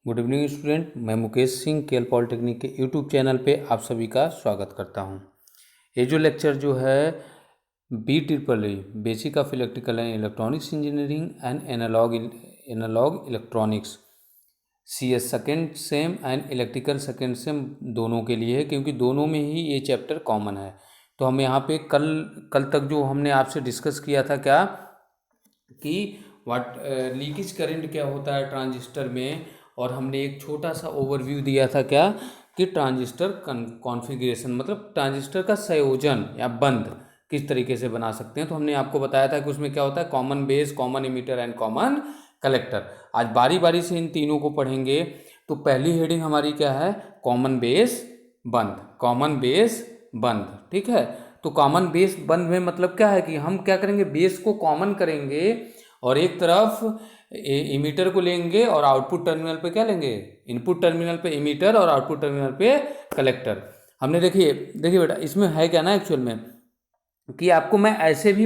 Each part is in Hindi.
गुड इवनिंग स्टूडेंट, मैं मुकेश सिंह केएल पॉलिटेक्निक के यूट्यूब चैनल पे आप सभी का स्वागत करता हूँ। ये जो लेक्चर जो है BEE basic of electrical and electronics engineering and analog electronics CS second sem and electrical second sem दोनों के लिए है, क्योंकि दोनों में ही ये चैप्टर कॉमन है। तो हम यहाँ पे कल तक जो हमने आपसे डिस्कस किया था क्या कि लीकेज करंट क्या होता है ट्रांजिस्टर में, और हमने एक छोटा सा ओवरव्यू दिया था क्या कि ट्रांजिस्टर कॉन्फ़िगरेशन मतलब ट्रांजिस्टर का संयोजन या बंद किस तरीके से बना सकते हैं। तो हमने आपको बताया था कि उसमें क्या होता है, common base, common emitter and common collector. आज बारी बारी से इन तीनों को पढ़ेंगे। तो पहली हेडिंग हमारी क्या है, कॉमन बेस बंद, कॉमन बेस बंद। ठीक है, तो कॉमन बेस बंद में मतलब क्या है कि हम क्या करेंगे, बेस को कॉमन करेंगे और एक तरफ इमीटर को लेंगे और आउटपुट टर्मिनल पे क्या लेंगे, इनपुट टर्मिनल पे इमीटर और आउटपुट टर्मिनल पे कलेक्टर। हमने देखिए बेटा, इसमें है क्या ना एक्चुअल में कि आपको मैं ऐसे भी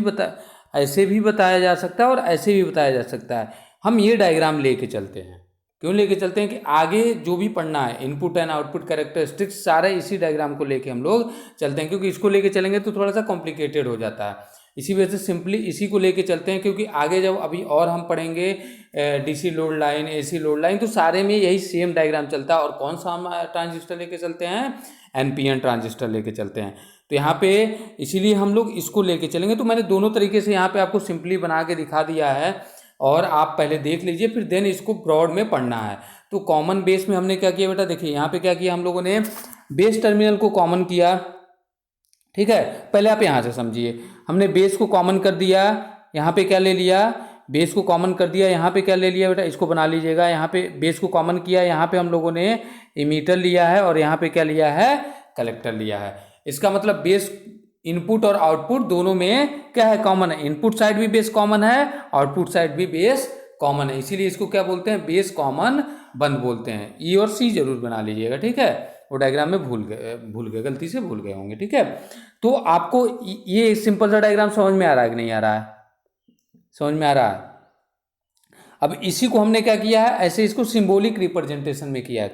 बताया जा सकता है और ऐसे भी बताया जा सकता है। हम ये डायग्राम लेके चलते हैं। क्यों लेके चलते हैं कि आगे जो भी पढ़ना है, इनपुट एंड आउटपुट कैरेक्टरिस्टिक्स सारे इसी डायग्राम को लेके हम लोग चलते हैं, क्योंकि इसको लेके चलेंगे तो थोड़ा सा कॉम्प्लिकेटेड हो जाता है। इसी वजह से सिंपली इसी को लेके चलते हैं, क्योंकि आगे जब अभी और हम पढ़ेंगे DC load line, AC load line, तो सारे में यही सेम डायग्राम चलता है। और कौन सा हम ट्रांजिस्टर लेके चलते हैं, NPN ट्रांजिस्टर लेके चलते हैं। तो यहाँ पे इसीलिए हम लोग इसको लेके चलेंगे। तो मैंने दोनों तरीके से यहाँ पे आपको सिंपली बना के दिखा दिया है, और आप पहले देख लीजिए, फिर देन इसको ब्रॉड में पढ़ना है। तो कॉमन बेस में हमने क्या किया बेटा, देखिए यहाँ पे क्या किया हम लोगों ने, बेस टर्मिनल को कॉमन किया। ठीक है, पहले आप यहाँ से समझिए, हमने बेस को कॉमन कर दिया, यहाँ पे क्या ले लिया, बेस को कॉमन कर दिया, यहाँ पे क्या ले लिया बेटा, इसको बना लीजिएगा। यहाँ पे बेस को कॉमन किया, यहाँ पे हम लोगों ने इमीटर लिया है और यहाँ पे क्या लिया है, कलेक्टर लिया है। इसका मतलब बेस इनपुट और आउटपुट दोनों में क्या है, कॉमन है। इनपुट साइड भी बेस कॉमन है, आउटपुट साइड भी बेस कॉमन है, इसीलिए इसको क्या बोलते हैं, बेस कॉमन बंद बोलते हैं। ई और सी जरूर बना लीजिएगा। ठीक है, वो डायग्राम में भूल गए, गलती से भूल गए होंगे। ठीक है, तो आपको ये सिंपल सा डायग्राम समझ में आ रहा है कि नहीं आ रहा है, समझ में आ रहा है। अब इसी को हमने क्या किया है, ऐसे इसको सिंबॉलिक रिप्रेजेंटेशन में किया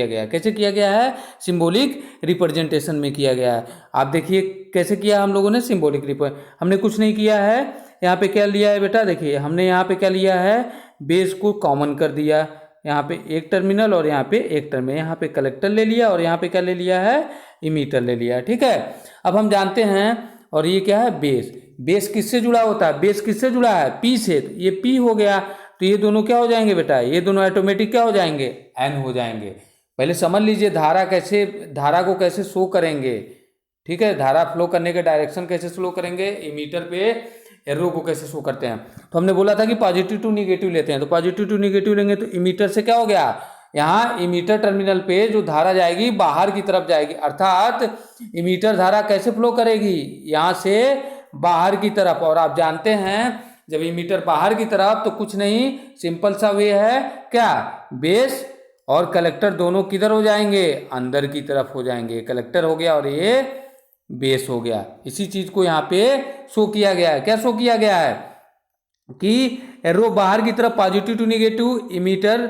गया। कैसे किया गया है, सिंबॉलिक रिप्रेजेंटेशन में किया गया है। आप देखिए कैसे किया हम लोगों ने सिंबॉलिक हमने कुछ नहीं किया है। यहाँ पे क्या लिया है बेटा, देखिए हमने यहाँ पे क्या लिया है, बेस को कॉमन कर दिया, यहाँ पे एक टर्मिनल और यहाँ पे एक टर्मिनल, यहाँ पे कलेक्टर ले लिया और यहाँ पे क्या ले लिया है, इमीटर ले लिया। ठीक है, अब हम जानते हैं, और ये क्या है, बेस किससे जुड़ा होता है, बेस किससे जुड़ा है, P से। तो ये P हो गया, तो ये दोनों क्या हो जाएंगे बेटा, ये दोनों ऑटोमेटिक क्या हो जाएंगे, N हो जाएंगे। पहले समझ लीजिए धारा को कैसे शो करेंगे। ठीक है, धारा फ्लो करने के डायरेक्शन कैसे फ्लो करेंगे, इमीटर पे एरो को कैसे शो करते हैं। तो हमने बोला था कि पॉजिटिव टू निगेटिव लेते हैं, तो पॉजिटिव टू निगेटिव लेंगे तो इमीटर से क्या हो गया, यहाँ इमीटर टर्मिनल पे जो धारा जाएगी बाहर की तरफ जाएगी, अर्थात इमीटर धारा कैसे फ्लो करेगी, यहाँ से बाहर की तरफ। और आप जानते हैं जब इमीटर बाहर की तरफ, तो कुछ नहीं, सिंपल सा वे है क्या, बेस और कलेक्टर दोनों किधर हो जाएंगे, अंदर की तरफ हो जाएंगे। कलेक्टर हो गया और ये बेस हो गया। इसी चीज को यहाँ पे शो किया गया है। क्या शो किया गया है कि एरो बाहर की तरफ, positive to negative, emitter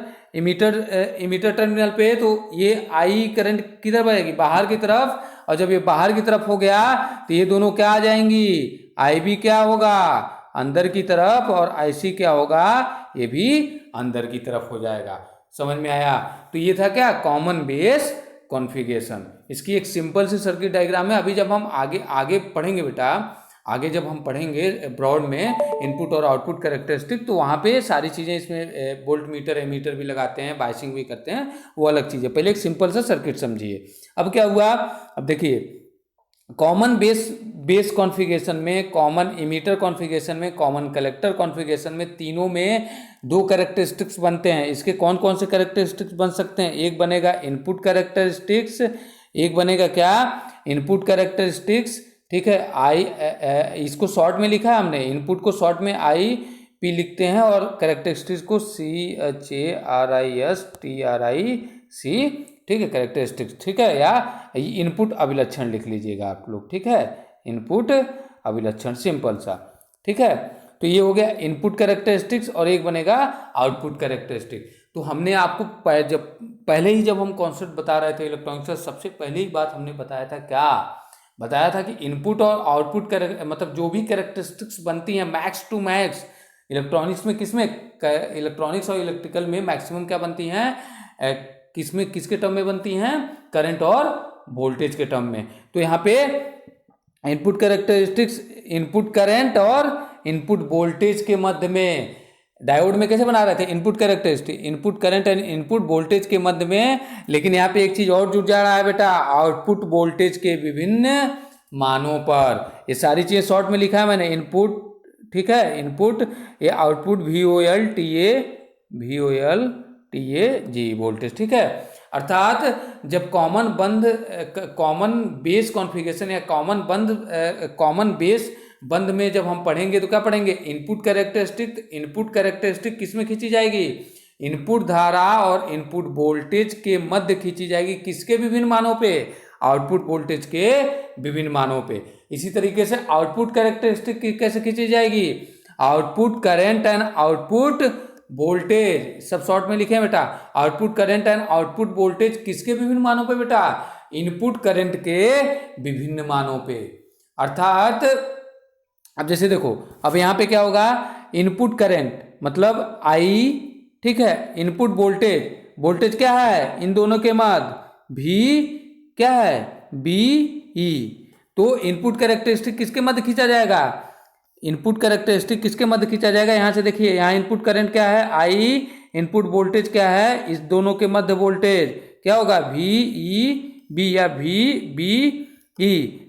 terminal पे, तो ये आई करंट किधर बहेगी, बाहर की तरफ। और जब ये बाहर की तरफ हो गया तो ये दोनों क्या आ जाएंगी, आई भी क्या होगा, अंदर की तरफ, और IC क्या होगा, ये भी अंदर की तरफ हो जाएगा। समझ में आया। तो ये था क्या, कॉमन बेस कॉन्फ़िगरेशन। इसकी एक सिंपल सी सर्किट डायग्राम है। अभी जब हम आगे पढ़ेंगे बेटा, आगे जब हम पढ़ेंगे ब्रॉड में इनपुट और आउटपुट कैरेक्टरिस्टिक, तो वहाँ पे सारी चीज़ें, इसमें वोल्ट मीटर एमीटर भी लगाते हैं, बायसिंग भी करते हैं, वो अलग चीज़ है। पहले एक सिंपल सा सर्किट समझिए। अब क्या हुआ, अब देखिए कॉमन बेस कॉन्फ़िगरेशन में, कॉमन इमीटर कॉन्फ़िगरेशन में, कॉमन कलेक्टर कॉन्फ़िगरेशन में, तीनों में दो कैरेक्टरिस्टिक्स बनते हैं। इसके कौन कौन से कैरेक्टरिस्टिक्स बन सकते हैं, एक बनेगा इनपुट कैरेक्टरिस्टिक्स, एक बनेगा क्या, इनपुट कैरेक्टरिस्टिक्स। ठीक है, इसको शॉर्ट में लिखा है हमने, इनपुट को शॉर्ट में IP लिखते हैं और कैरेक्टरिस्टिक्स को CHARISTRIC। ठीक है, कैरेक्टरिस्टिक्स। ठीक है, या इनपुट अभिलक्षण लिख लीजिएगा आप लोग। ठीक है, इनपुट अभिलक्षण, सिंपल सा। ठीक है, तो ये हो गया इनपुट कैरेक्टरिस्टिक्स और एक बनेगा आउटपुट कैरेक्टरिस्टिक। तो हमने आपको जब हम कॉन्सेप्ट बता रहे थे इलेक्ट्रॉनिक्स का, सबसे पहले ही बात हमने बताया था, क्या बताया था कि इनपुट और आउटपुट मतलब जो भी कैरेक्टरिस्टिक्स बनती हैं मैक्स टू मैक्स इलेक्ट्रॉनिक्स में, किसमें, इलेक्ट्रॉनिक्स और इलेक्ट्रिकल में मैक्सिमम क्या बनती हैं, किसमें, किसके टर्म में बनती हैं, करंट और वोल्टेज के टर्म में। तो यहाँ पे इनपुट कैरेक्टरिस्टिक्स इनपुट करंट और इनपुट वोल्टेज के मध्य में, डायोड में कैसे बना रहे थे, input characteristic input current and input voltage के मध्य में। लेकिन यहाँ पे एक चीज और जुड़ जा रहा है बेटा, आउटपुट वोल्टेज के विभिन्न मानों पर। ये सारी चीजें शॉर्ट में लिखा है मैंने, इनपुट, ठीक है, इनपुट, ये आउटपुट VOLTAG वोल्टेज, ठीक है। अर्थात जब कॉमन बेस कॉन्फ़िगरेशन या कॉमन बेस बंद में जब हम पढ़ेंगे तो क्या पढ़ेंगे, इनपुट कैरेक्टरिस्टिक किसमें खींची जाएगी, इनपुट धारा और इनपुट वोल्टेज के मध्य खींची जाएगी, किसके विभिन्न मानों पे, आउटपुट वोल्टेज के विभिन्न मानों पे। इसी तरीके से आउटपुट कैरेक्टरिस्टिक कैसे खींची जाएगी, output current and output voltage, सब शॉर्ट में लिखे हैं बेटा, output current and output voltage किसके विभिन्न मानों पे बेटा, इनपुट करंट के विभिन्न मानों पे। अर्थात अब जैसे देखो, अब यहाँ पे क्या होगा, इनपुट करंट मतलब I, ठीक है, इनपुट वोल्टेज क्या है इन दोनों के मध्य, V क्या है, BE। तो इनपुट कैरेक्टरिस्टिक किसके मध्य खींचा जाएगा, इनपुट कैरेक्टरिस्टिक किसके मध्य खींचा जाएगा, यहाँ से देखिए, यहाँ इनपुट करंट क्या है I, इनपुट वोल्टेज क्या है, इस दोनों के मध्य वोल्टेज क्या होगा, VEB या VBE,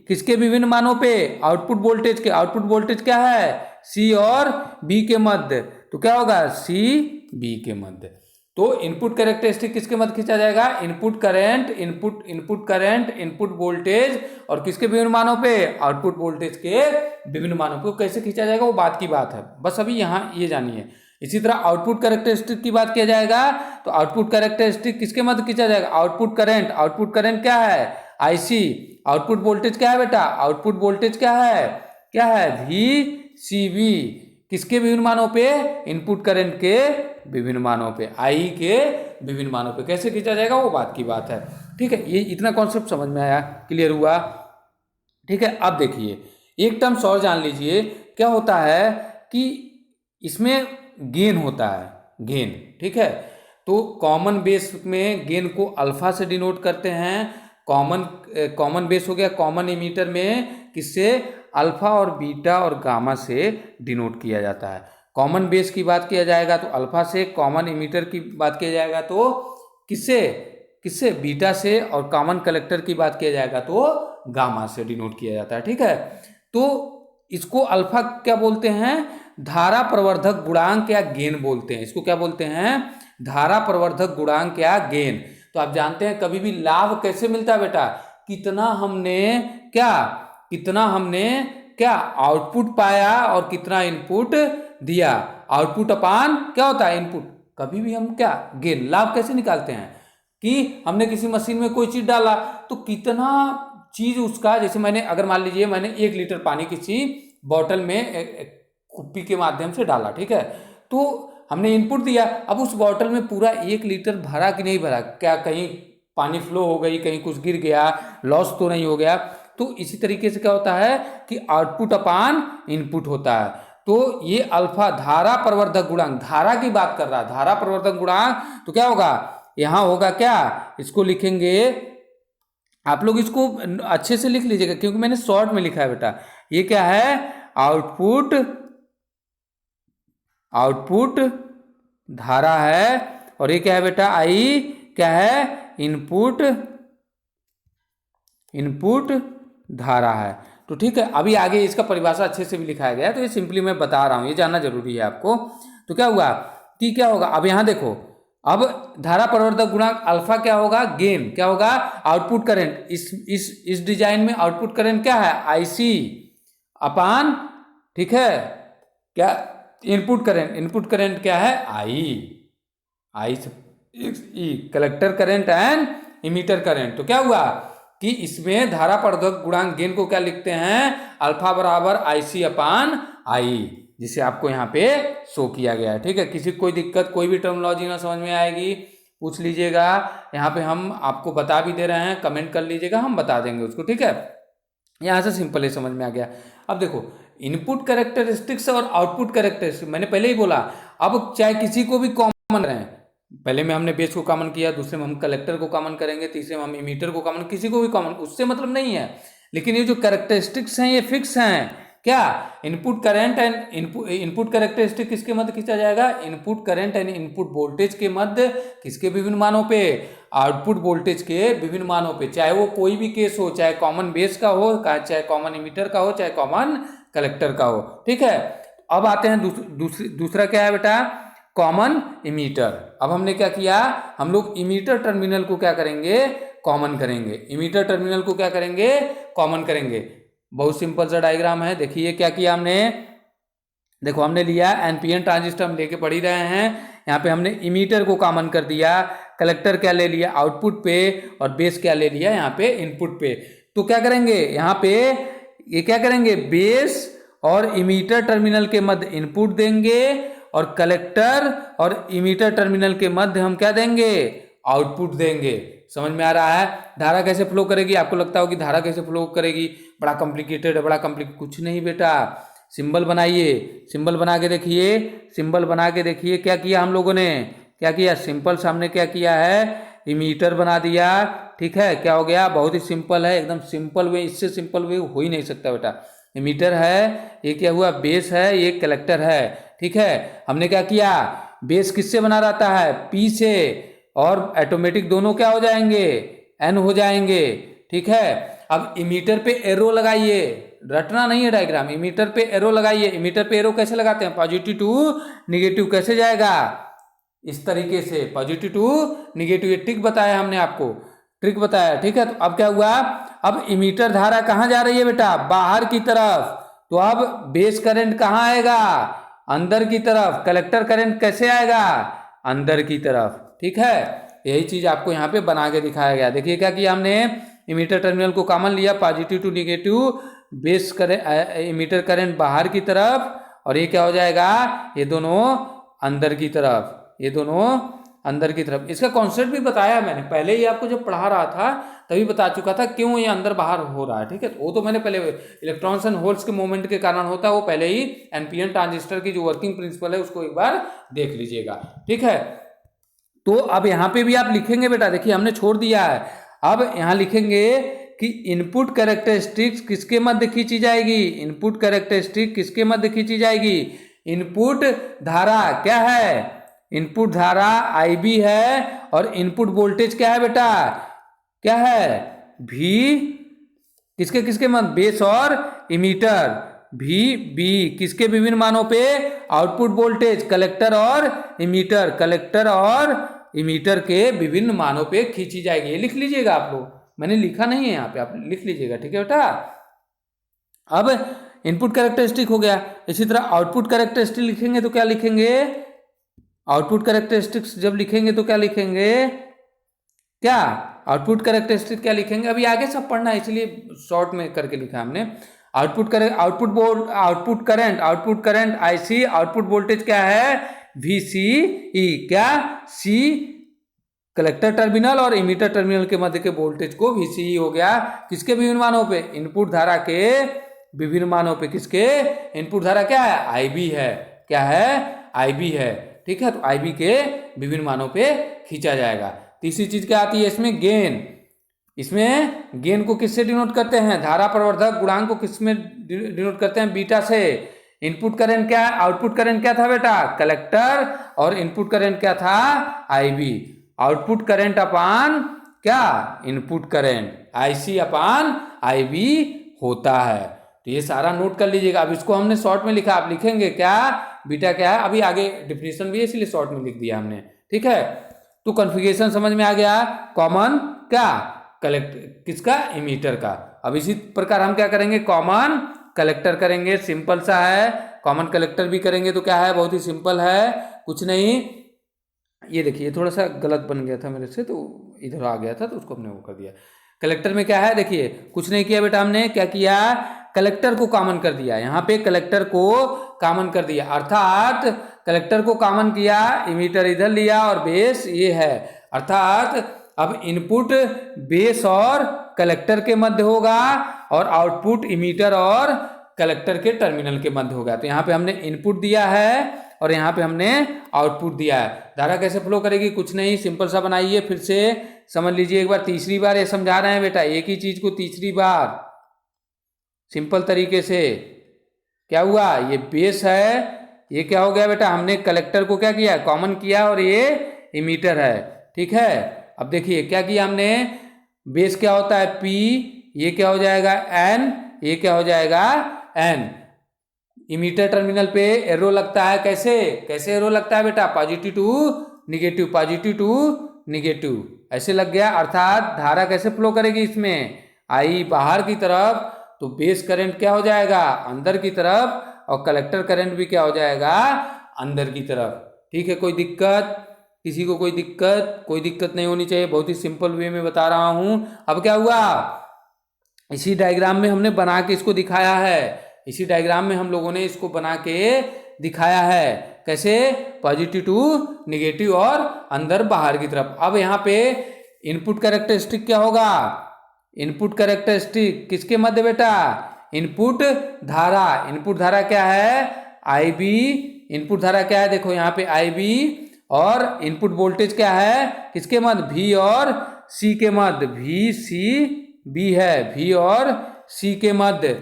किसके विभिन्न मानों पे, आउटपुट वोल्टेज के, आउटपुट वोल्टेज क्या है, C और B के मध्य, तो क्या होगा, CB के मध्य। तो इनपुट कैरेक्टरिस्टिक किसके मध्य खींचा जाएगा, इनपुट करंट इनपुट वोल्टेज और किसके विभिन्न मानों पे, आउटपुट वोल्टेज के विभिन्न मानों पे। कैसे खींचा जाएगा वो बात की बात है, बस अभी यहाँ ये जानिए। इसी तरह आउटपुट कैरेक्टरिस्टिक की बात किया जाएगा तो आउटपुट कैरेक्टरिस्टिक किसके मध्य खींचा जाएगा, आउटपुट करंट क्या है, IC, आउटपुट वोल्टेज क्या है बेटा, आउटपुट वोल्टेज क्या है VCB, किसके विभिन्न मानों पे, इनपुट करंट के विभिन्न मानों पे, I के विभिन्न मानों पे। कैसे खींचा जाएगा वो बात की बात है, ठीक है। ये इतना कॉन्सेप्ट समझ में आया, क्लियर हुआ, ठीक है। अब देखिए एक टर्म्स और जान लीजिए, क्या होता है कि इसमें गेन होता है, गेन, ठीक है। तो कॉमन बेस में गेन को अल्फा से डिनोट करते हैं, कॉमन बेस हो गया कॉमन इमीटर में किससे, अल्फा और बीटा और गामा से डिनोट किया जाता है। कॉमन बेस की बात किया जाएगा तो अल्फा से, कॉमन इमीटर की बात किया जाएगा तो किससे बीटा से, और कॉमन कलेक्टर की बात किया जाएगा तो गामा से डिनोट किया जाता है, ठीक है। तो इसको अल्फा क्या बोलते हैं, धारा प्रवर्धक गुणांक या गेन बोलते हैं, इसको क्या बोलते हैं, धारा प्रवर्धक गुणांक या गेन। तो आप जानते हैं कभी भी लाभ कैसे मिलता है बेटा, कितना हमने क्या आउटपुट पाया और कितना इनपुट दिया, आउटपुट अपान क्या होता है इनपुट। कभी भी हम क्या गेन, लाभ कैसे निकालते हैं कि हमने किसी मशीन में कोई चीज डाला तो कितना चीज उसका, जैसे मैंने अगर मान लीजिए मैंने 1 लीटर पानी किसी बॉटल में कुप्पी के माध्यम से डाला, ठीक है, तो हमने इनपुट दिया, अब उस बॉटल में पूरा 1 लीटर भरा कि नहीं भरा, क्या कहीं पानी फ्लो हो गई, कहीं कुछ गिर गया, लॉस तो नहीं हो गया। तो इसी तरीके से क्या होता है कि आउटपुट अपान इनपुट होता है। तो ये अल्फा धारा प्रवर्धक गुणांक, धारा की बात कर रहा है, धारा प्रवर्धक गुणांक, तो क्या होगा, यहाँ होगा क्या, इसको लिखेंगे, आप लोग इसको अच्छे से लिख लीजिएगा क्योंकि मैंने शॉर्ट में लिखा है बेटा। ये क्या है, आउटपुट धारा है, और ये क्या है बेटा, I क्या है, इनपुट धारा है। तो ठीक है, अभी आगे इसका परिभाषा अच्छे से भी लिखाया गया है, तो ये सिंपली मैं बता रहा हूँ, ये जानना जरूरी है आपको। तो क्या हुआ कि क्या होगा, अब यहाँ देखो, अब धारा प्रवर्धक गुणांक अल्फा क्या होगा, गेन क्या होगा, आउटपुट करंट, इस डिजाइन में आउटपुट करंट क्या है, IC अपान, ठीक है, क्या इनपुट करंट क्या है, I collector current and emitter current. तो क्या हुआ कि इसमें धारा प्रवर्धक गुणांक गेन को क्या लिखते हैं, अल्फा बराबर IC अपान I, जिसे आपको यहाँ पे शो किया गया है। ठीक है, किसी कोई दिक्कत, कोई भी टर्मिनोलॉजी ना समझ में आएगी पूछ लीजिएगा, यहाँ पे हम आपको बता भी दे रहे हैं, कमेंट कर लीजिएगा, हम बता देंगे उसको। ठीक है, यहाँ से सिंपल है, समझ में आ गया। अब देखो इनपुट कैरेक्टरिस्टिक्स और आउटपुट कैरेक्टरिस्टिक्स, मैंने पहले ही बोला, अब चाहे किसी को भी कॉमन रहे, पहले में हमने बेस को कॉमन किया, दूसरे में हम कलेक्टर को कॉमन करेंगे, तीसरे में हम इमीटर को कॉमन, किसी को भी कॉमन, उससे मतलब नहीं है। लेकिन ये जो कैरेक्टरिस्टिक्स हैं ये फिक्स हैं। क्या? Input current and input characteristic किसके मध्य खींचा जाएगा? Input current and input voltage के मध्य किसके विभिन्न मानों पे? आउटपुट वोल्टेज के विभिन्न मानों पे, चाहे वो कोई भी केस हो, चाहे कॉमन बेस का हो, चाहे कॉमन इमीटर का हो, चाहे कॉमन कलेक्टर का हो। ठीक है, अब आते हैं दूसरा क्या है बेटा? Common emitter. अब हमने क्या किया, हम लोग इमीटर टर्मिनल को क्या करेंगे? कॉमन करेंगे। इमीटर टर्मिनल को क्या करेंगे? कॉमन करेंगे। बहुत सिंपल सा डायग्राम है, देखिए क्या किया हमने। देखो हमने लिया एनपीएन ट्रांजिस्टर, हम लेके पढ़ ही रहे हैं, यहाँ पे हमने इमीटर को कॉमन कर दिया, कलेक्टर क्या ले लिया? आउटपुट पे, और बेस क्या ले लिया? यहाँ पे इनपुट पे। तो क्या करेंगे यहाँ पे, ये क्या करेंगे? बेस और इमीटर टर्मिनल के मध्य इनपुट देंगे, और कलेक्टर और इमीटर टर्मिनल के मध्य हम क्या देंगे? आउटपुट देंगे। समझ में आ रहा है? धारा कैसे फ्लो करेगी? आपको लगता हो कि धारा कैसे फ्लो करेगी, बड़ा कॉम्प्लिकेटेड है, बड़ा कॉम्प्लिकेटेड, कुछ नहीं बेटा। सिंबल बनाइए, सिंबल बना के देखिए, सिंबल बना के देखिए। क्या किया हम लोगों ने? क्या किया? सिंपल सामने क्या किया है? इमीटर बना दिया। ठीक है, क्या हो गया? बहुत ही सिंपल है, एकदम सिंपल वे, इससे सिंपल वे हो ही नहीं सकता बेटा। इमीटर है, ये क्या हुआ? बेस है, ये कलेक्टर है। ठीक है, हमने क्या किया? बेस किससे बना रहता है? पी से, और ऑटोमेटिक दोनों क्या हो जाएंगे? एन हो जाएंगे। ठीक है, अब इमीटर पे एरो लगाइए, रटना नहीं है डायग्राम, इमीटर पे एरो लगाइए। इमीटर पे एरो कैसे लगाते हैं? Positive to negative. कैसे जाएगा? इस तरीके से, पॉजिटिव टू निगेटिव। ये ट्रिक बताया हमने आपको, ट्रिक बताया। ठीक है, तो अब क्या हुआ? अब इमीटर धारा कहाँ जा रही है बेटा? बाहर की तरफ। तो अब बेस करंट कहाँ आएगा? अंदर की तरफ। कलेक्टर करंट कैसे आएगा? अंदर की तरफ। ठीक है, यही चीज आपको यहाँ पे बना के दिखाया गया। देखिए क्या किया हमने, इमीटर टर्मिनल को कॉमन लिया, positive to negative, base current, emitter current बाहर की तरफ, और ये क्या हो जाएगा? ये दोनों अंदर की तरफ, ये दोनों अंदर की तरफ। इसका कॉन्सेप्ट भी बताया मैंने पहले ही, आपको जब पढ़ा रहा था तभी बता चुका था क्यों ये अंदर बाहर हो रहा है। ठीक है, वो तो मैंने पहले, इलेक्ट्रॉन्स एंड होल्स के मूवमेंट के कारण होता है, वो पहले ही एनपीएन ट्रांजिस्टर की जो वर्किंग प्रिंसिपल है उसको एक बार देख लीजिएगा। ठीक है, तो अब यहाँ पे भी आप लिखेंगे बेटा, देखिए हमने छोड़ दिया है, अब यहाँ लिखेंगे कि इनपुट कैरेक्टरिस्टिक्स किसके मध्य खींची जाएगी? इनपुट कैरेक्टरिस्टिक किसके मध्य खींची जाएगी? इनपुट धारा क्या है? इनपुट धारा IB है, और इनपुट वोल्टेज क्या है बेटा? क्या है? V। किसके किसके मध्य? बेस और इमीटर। VB किसके विभिन्न मानों पे? आउटपुट वोल्टेज, कलेक्टर और इमीटर, कलेक्टर और इमीटर के विभिन्न मानों पे खींची जाएगी। ये लिख लीजिएगा आप लोग, मैंने लिखा नहीं है यहाँ पे, आप लिख लीजिएगा। ठीक है बेटा, अब इनपुट कैरेक्टरिस्टिक हो गया। इसी तरह आउटपुट कैरेक्टरिस्टिक लिखेंगे तो क्या लिखेंगे? आउटपुट कैरेक्टरिस्टिक्स जब लिखेंगे तो क्या लिखेंगे? क्या आउटपुट कैरेक्टरिस्टिक क्या लिखेंगे? अभी आगे सब पढ़ना है, इसलिए शॉर्ट में करके लिखा हमने। Output current IC, output voltage क्या है? VCE। क्या? C कलेक्टर टर्मिनल और इमीटर टर्मिनल के मध्य के वोल्टेज को VCE हो गया। किसके विभिन्न मानों पे? इनपुट धारा के विभिन्न मानों पे। किसके? इनपुट धारा क्या है? IB है। क्या है? IB है। ठीक है, तो IB के विभिन्न मानों पे खींचा जाएगा। तीसरी चीज क्या आती है इसमें? गेन। इसमें गेन को किससे डिनोट करते हैं? धारा प्रवर्धक गुणांक को किसमें डिनोट करते हैं? बीटा से। इनपुट करंट क्या, आउटपुट करंट क्या था बेटा? कलेक्टर, और इनपुट करंट क्या था? IB। आउटपुट करंट अपान क्या? इनपुट करंट, IC अपान IB होता है। तो ये सारा नोट कर लीजिएगा। अब इसको हमने शॉर्ट में लिखा, आप लिखेंगे क्या? बीटा क्या है? अभी आगे डिफिनेशन भी है, इसलिए शॉर्ट में लिख दिया हमने। ठीक है, तो कॉन्फ़िगरेशन समझ में आ गया। कॉमन क्या? कलेक्ट किसका? इमीटर का। अब इसी प्रकार हम क्या करेंगे? कॉमन कलेक्टर करेंगे। सिंपल सा है, कॉमन कलेक्टर भी करेंगे तो क्या है? बहुत ही सिंपल है, कुछ नहीं। ये देखिए थोड़ा सा गलत बन गया था मेरे से, तो इधर आ गया था, तो उसको हमने वो कर दिया। कलेक्टर में क्या है? देखिए कुछ नहीं किया बेटा, हमने क्या किया? कलेक्टर को कॉमन कर दिया, यहाँ पे कलेक्टर को कॉमन कर दिया, अर्थात कलेक्टर को कॉमन किया, इमीटर इधर लिया और बेस ये है, अर्थात अब इनपुट बेस और कलेक्टर के मध्य होगा और आउटपुट इमीटर और कलेक्टर के टर्मिनल के मध्य होगा। तो यहाँ पे हमने इनपुट दिया है और यहाँ पे हमने आउटपुट दिया है। धारा कैसे फ्लो करेगी, कुछ नहीं, सिंपल सा बनाइए, फिर से समझ लीजिए एक बार, तीसरी बार ये समझा रहे हैं बेटा, एक ही चीज को तीसरी बार सिंपल तरीके से। क्या हुआ, ये बेस है, ये क्या हो गया बेटा, हमने कलेक्टर को क्या किया, कॉमन किया और ये इमीटर है, ठीक है। अब देखिए क्या किया हमने, बेस क्या होता है P, ये क्या हो जाएगा N, ये क्या हो जाएगा N। इमीटर टर्मिनल पे एरो लगता है, कैसे कैसे एरो लगता है बेटा, positive to negative, positive to negative, ऐसे लग गया। अर्थात धारा कैसे फ्लो करेगी इसमें, आई बाहर की तरफ, तो बेस करंट क्या हो जाएगा, अंदर की तरफ, और कलेक्टर करंट भी क्या हो जाएगा, अंदर की तरफ। ठीक है, कोई दिक्कत, किसी को कोई दिक्कत नहीं होनी चाहिए, बहुत ही सिंपल वे में बता रहा हूं। अब क्या हुआ, इसी डायग्राम में हमने बना के इसको दिखाया है, इसी डायग्राम में हम लोगों ने इसको बना के दिखाया है, कैसे, पॉजिटिव टू निगेटिव और अंदर बाहर की तरफ। अब यहाँ पे इनपुट कैरेक्टरिस्टिक क्या होगा, इनपुट कैरेक्टरिस्टिक किसके मध्य बेटा, इनपुट धारा, इनपुट धारा क्या है IB, इनपुट धारा क्या है, देखो यहाँ पे IB, और इनपुट वोल्टेज क्या है, किसके मध्य, V और C के मध्य, VCB है, V और C के मध्य।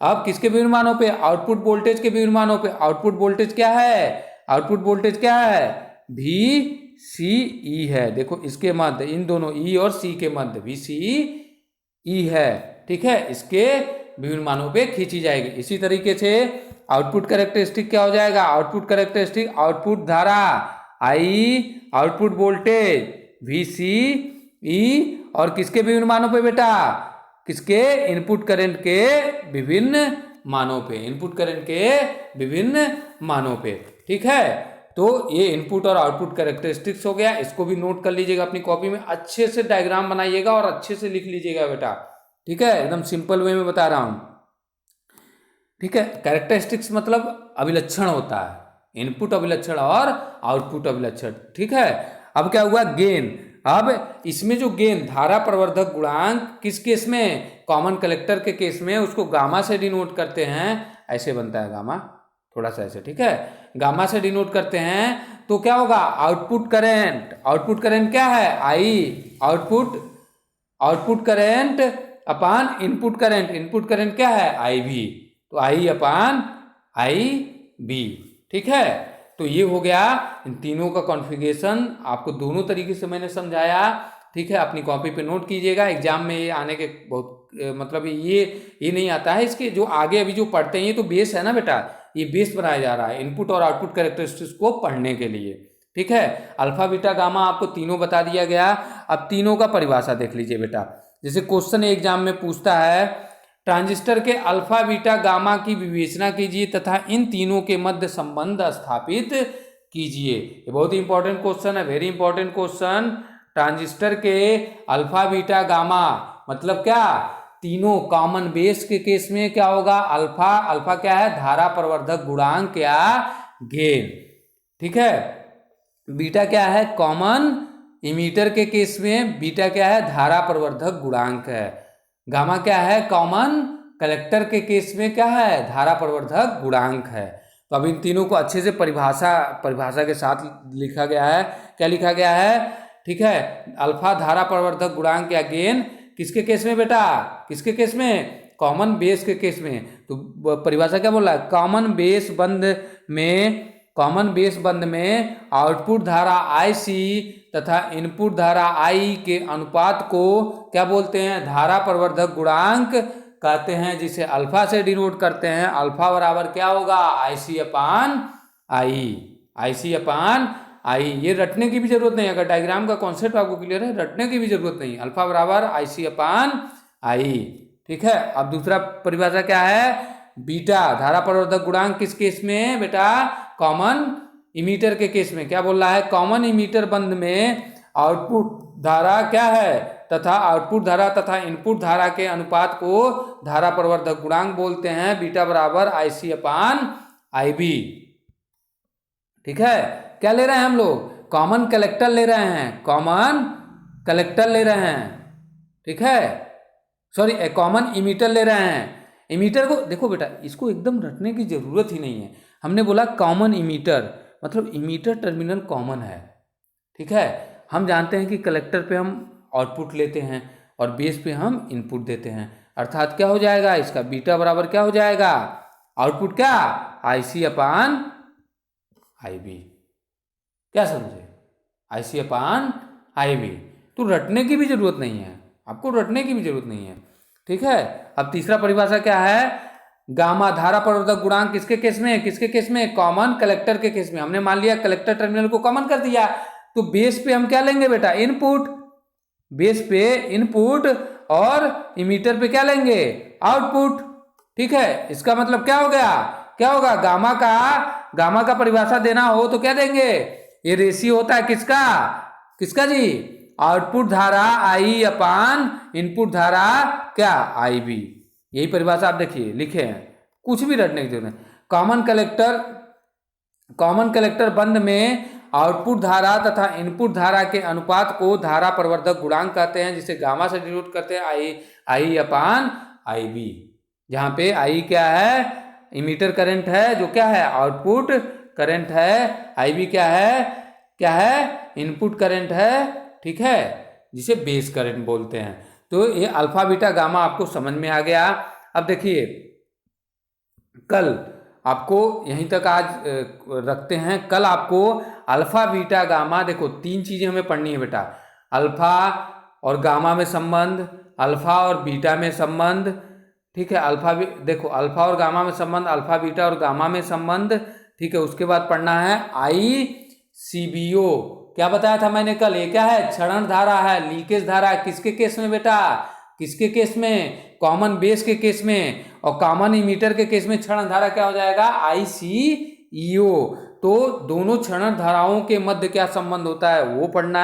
अब किसके विभिन्न मानों पे, आउटपुट वोल्टेज के विभिन्न मानों पे, आउटपुट वोल्टेज क्या है, आउटपुट वोल्टेज क्या है, VCE है, देखो इसके मध्य, इन दोनों E और C के मध्य VCE है, ठीक है, इसके विभिन्न मानों पे खींची जाएगी। इसी तरीके से आउटपुट कैरेक्टरिस्टिक क्या हो जाएगा, आउटपुट कैरेक्टरिस्टिक, आउटपुट धारा I, आउटपुट वोल्टेज VCE, और किसके विभिन्न मानों पे बेटा, किसके, इनपुट करंट के विभिन्न मानों पे, इनपुट करंट के विभिन्न मानों पे, ठीक है। तो ये इनपुट और आउटपुट कैरेक्टरिस्टिक्स हो गया, इसको भी नोट कर लीजिएगा अपनी कॉपी में, अच्छे से डायग्राम बनाइएगा और अच्छे से लिख लीजिएगा बेटा, ठीक है, एकदम सिंपल वे में बता रहा हूं, ठीक है। कैरेक्टरिस्टिक्स मतलब अभिलक्षण होता है, इनपुट अभिलक्षण और आउटपुट अभिलक्षण, ठीक है। अब क्या हुआ, गेन, अब इसमें जो गेन, धारा प्रवर्धक गुणांक, किस केस में, कॉमन कलेक्टर के केस में उसको गामा से डिनोट करते हैं, ऐसे बनता है गामा, थोड़ा सा ऐसे, ठीक है, गामा से डिनोट करते हैं, तो क्या होगा, आउटपुट करंट, आउटपुट करंट क्या है I, output current upon input current, input current क्या है IB, तो I अपान IB, ठीक है। तो ये हो गया इन तीनों का कॉन्फ़िगरेशन, आपको दोनों तरीके से मैंने समझाया, ठीक है, अपनी कॉपी पे नोट कीजिएगा, एग्जाम में ये आने के बहुत मतलब ये नहीं आता है, इसके जो आगे अभी जो पढ़ते हैं ये तो बेस है ना बेटा, ये बेस बनाया जा रहा है इनपुट और आउटपुट कैरेक्टरिस्टिक्स को पढ़ने के लिए, ठीक है। अल्फा बीटा गामा आपको तीनों बता दिया गया। अब तीनों का परिभाषा देख लीजिए बेटा, जैसे क्वेश्चन एग्जाम में पूछता है, ट्रांजिस्टर के अल्फा बीटा गामा की विवेचना कीजिए तथा इन तीनों के मध्य संबंध स्थापित कीजिए। ये बहुत ही इंपॉर्टेंट क्वेश्चन है, वेरी इंपॉर्टेंट क्वेश्चन। ट्रांजिस्टर के अल्फा बीटा गामा मतलब क्या, तीनों कॉमन बेस के केस में क्या होगा, अल्फा, अल्फा क्या है, धारा प्रवर्धक गुणांक या गेन, ठीक है। बीटा क्या है, कॉमन इमीटर के केस में बीटा क्या है, धारा प्रवर्धक गुणांक है। गामा क्या है, कॉमन कलेक्टर के केस में क्या है, धारा प्रवर्धक गुणांक है। तो अब इन तीनों को अच्छे से परिभाषा के साथ लिखा गया है। क्या लिखा गया है, ठीक है, अल्फा धारा प्रवर्धक गुणांक या गेन किसके केस में बेटा, किसके केस में, कॉमन बेस के केस में। तो परिभाषा क्या बोल रहा है, कॉमन बेस बंद में आउटपुट धारा IC तथा इनपुट धारा I के अनुपात को क्या बोलते हैं, धारा प्रवर्धक गुणांक कहते हैं, जिसे अल्फा से डिनोट करते हैं। अल्फा बराबर क्या होगा, IC अपान I। ये रटने की भी जरूरत नहीं, अगर डायग्राम का कॉन्सेप्ट आपको क्लियर है, रटने की भी जरूरत नहीं। अल्फा बराबर IC अपान I, ठीक है। अब दूसरा परिभाषा क्या है, बीटा धारा प्रवर्धक गुणांक किस केस में बेटा, कॉमन इमीटर के केस में। क्या बोल रहा है, कॉमन इमीटर बंद में आउटपुट धारा क्या है, तथा आउटपुट धारा तथा इनपुट धारा के अनुपात को धारा प्रवर्धक गुणांक बोलते हैं, बीटा बराबर IC अपान IB। ठीक है, क्या ले रहे हैं हम लोग, कॉमन कलेक्टर ले रहे हैं, कॉमन कलेक्टर ले रहे हैं, ठीक है, सॉरी कॉमन इमीटर ले रहे हैं। इमीटर को देखो बेटा, इसको एकदम रटने की जरूरत ही नहीं है। हमने बोला कॉमन इमीटर, मतलब इमीटर टर्मिनल कॉमन है, ठीक है। हम जानते हैं कि कलेक्टर पे हम आउटपुट लेते हैं और बेस पे हम इनपुट देते हैं, अर्थात क्या हो जाएगा इसका बीटा बराबर क्या हो जाएगा, आउटपुट क्या IC अपान IB। क्या समझे, IC अपान IB। तो रटने की भी जरूरत नहीं है, आपको रटने की भी जरूरत नहीं है, ठीक है। अब तीसरा परिभाषा क्या है, गामा धारा प्रवर्धक गुणांक किसके केस में, किसके केस में, कॉमन कलेक्टर के केस में। हमने मान लिया कलेक्टर टर्मिनल को कॉमन कर दिया, तो बेस पे हम क्या लेंगे बेटा, इनपुट, बेस पे इनपुट और इमीटर पे क्या लेंगे, आउटपुट, ठीक है। इसका मतलब क्या हो गया, क्या होगा, गामा का परिभाषा देना हो तो क्या देंगे, ये रेशियो होता है किसका, किसका जी, आउटपुट धारा I अपान इनपुट धारा क्या IB। यही परिभाषा आप देखिए लिखे हैं, कुछ भी रटने की जरूरत नहीं। कॉमन कलेक्टर बंद में आउटपुट धारा तथा इनपुट धारा के अनुपात को धारा प्रवर्धक गुणांक कहते हैं, जिसे गामा से डिनोट करते हैं I अपान IB, जहाँ पे I क्या है, इमीटर करंट है, जो क्या है आउटपुट करंट है, IB क्या है इनपुट करंट है, ठीक है, जिसे बेस करंट बोलते हैं। तो ये अल्फा बीटा गामा आपको समझ में आ गया। अब देखिए, कल आपको यहीं तक आज रखते हैं, कल आपको अल्फा बीटा गामा, देखो 3 चीजें हमें पढ़नी है बेटा, अल्फा और गामा में संबंध, अल्फा और बीटा में संबंध, ठीक है, देखो अल्फा और गामा में संबंध, अल्फा बीटा और गामा में संबंध, ठीक है। उसके बाद पढ़ना है ICBO, क्या बताया था मैंने कल, ये क्या है, क्षरण धारा है, लीकेज धारा, किसके केस में बेटा, किसके केस में, कॉमन बेस के केस में, और कॉमन इमीटर के केस में क्षरण धारा क्या हो जाएगा, ICEO। तो दोनों क्षरण धाराओं के मध्य क्या संबंध होता है वो पढ़ना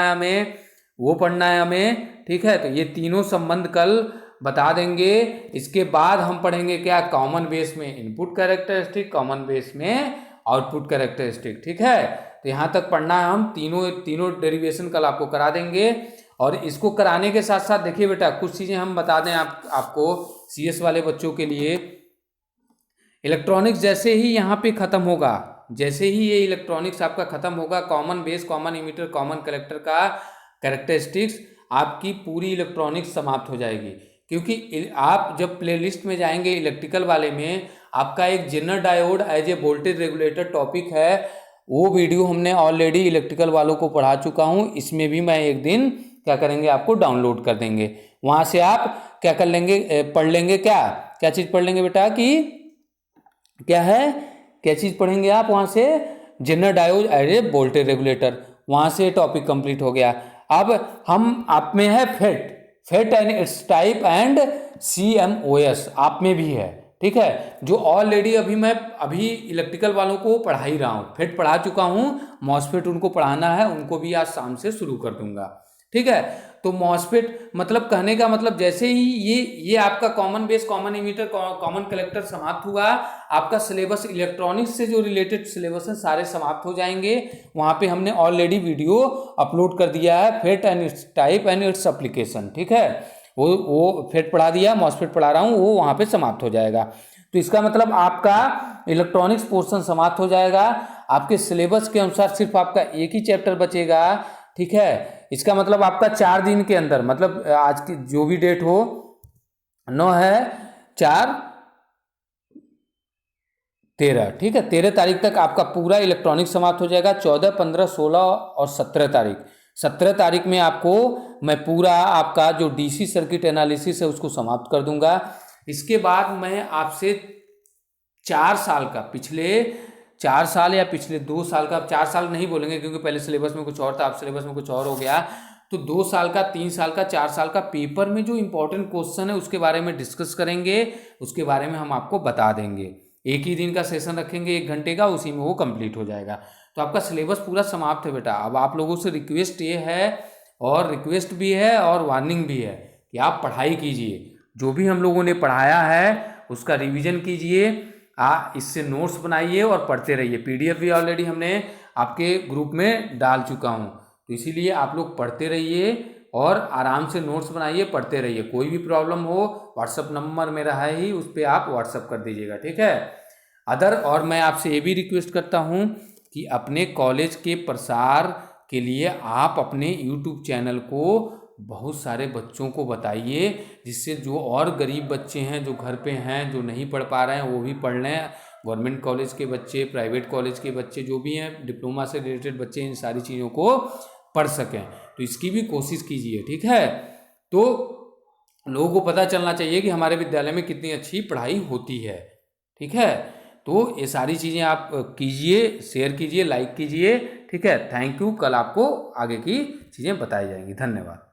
है हमें, ठीक है। तो ये तीनों संबंध कल बता देंगे। इसके बाद हम पढ़ेंगे क्या, कॉमन बेस में इनपुट कैरेक्टरिस्टिक, कॉमन बेस में आउटपुट कैरेक्टरिस्टिक, ठीक है। तो यहाँ तक पढ़ना है, हम तीनों डेरिवेशन कल आपको करा देंगे। और इसको कराने के साथ साथ देखिए बेटा, कुछ चीज़ें हम बता दें आपको CS वाले बच्चों के लिए। इलेक्ट्रॉनिक्स जैसे ही यहाँ पे ख़त्म होगा, जैसे ही ये इलेक्ट्रॉनिक्स आपका ख़त्म होगा, common base, common emitter, common collector का कैरेक्टरिस्टिक्स, आपकी पूरी इलेक्ट्रॉनिक्स समाप्त हो जाएगी। क्योंकि आप जब प्लेलिस्ट में जाएंगे इलेक्ट्रिकल वाले में, आपका एक zener diode as a voltage regulator topic है, वो वीडियो हमने ऑलरेडी इलेक्ट्रिकल वालों को पढ़ा चुका हूँ। इसमें भी मैं एक दिन क्या करेंगे, आपको डाउनलोड कर देंगे, वहाँ से आप क्या कर लेंगे, पढ़ लेंगे, क्या चीज़ पढ़ लेंगे बेटा, कि क्या चीज़ पढ़ेंगे आप वहाँ से, zener diode as a voltage regulator, वहाँ से टॉपिक कंप्लीट हो गया। अब हम आप में है FET and its type and CMOS आप में भी है, ठीक है, जो ऑलरेडी अभी इलेक्ट्रिकल वालों को पढ़ा ही रहा हूँ, फेट पढ़ा चुका हूँ, मॉसफेट उनको पढ़ाना है, उनको भी आज शाम से शुरू कर दूंगा, ठीक है। तो मॉसफेट मतलब कहने का मतलब, जैसे ही ये आपका common base, common emitter, common collector समाप्त हुआ, आपका सिलेबस इलेक्ट्रॉनिक्स से जो रिलेटेड सिलेबस है सारे समाप्त हो जाएंगे। वहाँ पे हमने ऑलरेडी वीडियो अपलोड कर दिया है, FET and its type and its application, ठीक है, वो फेट पढ़ा दिया, मॉसफेट पढ़ा रहा हूँ, वो वहाँ पे समाप्त हो जाएगा। तो इसका मतलब आपका इलेक्ट्रॉनिक्स पोर्शन समाप्त हो जाएगा, आपके सिलेबस के अनुसार सिर्फ आपका एक ही चैप्टर बचेगा, ठीक है। इसका मतलब आपका 4 दिन के अंदर, मतलब आज की जो भी डेट हो, 9 है 4 13, ठीक है, 13 तारीख तक आपका पूरा इलेक्ट्रॉनिक्स समाप्त हो जाएगा। 14, 15, 16 और 17 तारीख में आपको मैं पूरा आपका जो DC सर्किट एनालिसिस है उसको समाप्त कर दूंगा। इसके बाद मैं आपसे 4 साल का, पिछले 4 साल या पिछले 2 साल का, 4 साल नहीं बोलेंगे क्योंकि पहले सिलेबस में कुछ और था, अब सिलेबस में कुछ और हो गया, तो 2 साल का, 3 साल का, 4 साल का पेपर में जो इंपॉर्टेंट क्वेश्चन है उसके बारे में डिस्कस करेंगे, उसके बारे में हम आपको बता देंगे। एक ही दिन का सेशन रखेंगे 1 घंटे का, उसी में वो कंप्लीट हो जाएगा। तो आपका सिलेबस पूरा समाप्त है बेटा। अब आप लोगों से रिक्वेस्ट ये है और रिक्वेस्ट भी है और वार्निंग भी है कि आप पढ़ाई कीजिए, जो भी हम लोगों ने पढ़ाया है उसका रिवीजन कीजिए, इससे नोट्स बनाइए और पढ़ते रहिए। पीडीएफ भी ऑलरेडी हमने आपके ग्रुप में डाल चुका हूँ, तो इसीलिए आप लोग पढ़ते रहिए और आराम से नोट्स बनाइए, पढ़ते रहिए। कोई भी प्रॉब्लम हो व्हाट्सअप नंबर मेरा है ही, उस पर आप व्हाट्सअप कर दीजिएगा, ठीक है। और मैं आपसे ये भी रिक्वेस्ट करता हूँ कि अपने कॉलेज के प्रसार के लिए आप अपने यूट्यूब चैनल को बहुत सारे बच्चों को बताइए, जिससे जो और गरीब बच्चे हैं, जो घर पे हैं, जो नहीं पढ़ पा रहे हैं, वो भी पढ़ लें। गवर्नमेंट कॉलेज के बच्चे, प्राइवेट कॉलेज के बच्चे, जो भी हैं डिप्लोमा से रिलेटेड बच्चे, इन सारी चीज़ों को पढ़ सकें, तो इसकी भी कोशिश कीजिए, ठीक है। तो लोगों को पता चलना चाहिए कि हमारे विद्यालय में कितनी अच्छी पढ़ाई होती है, ठीक है। तो ये सारी चीज़ें आप कीजिए, शेयर कीजिए, लाइक कीजिए, ठीक है। Thank you. कल आपको आगे की चीज़ें बताई जाएंगी। धन्यवाद।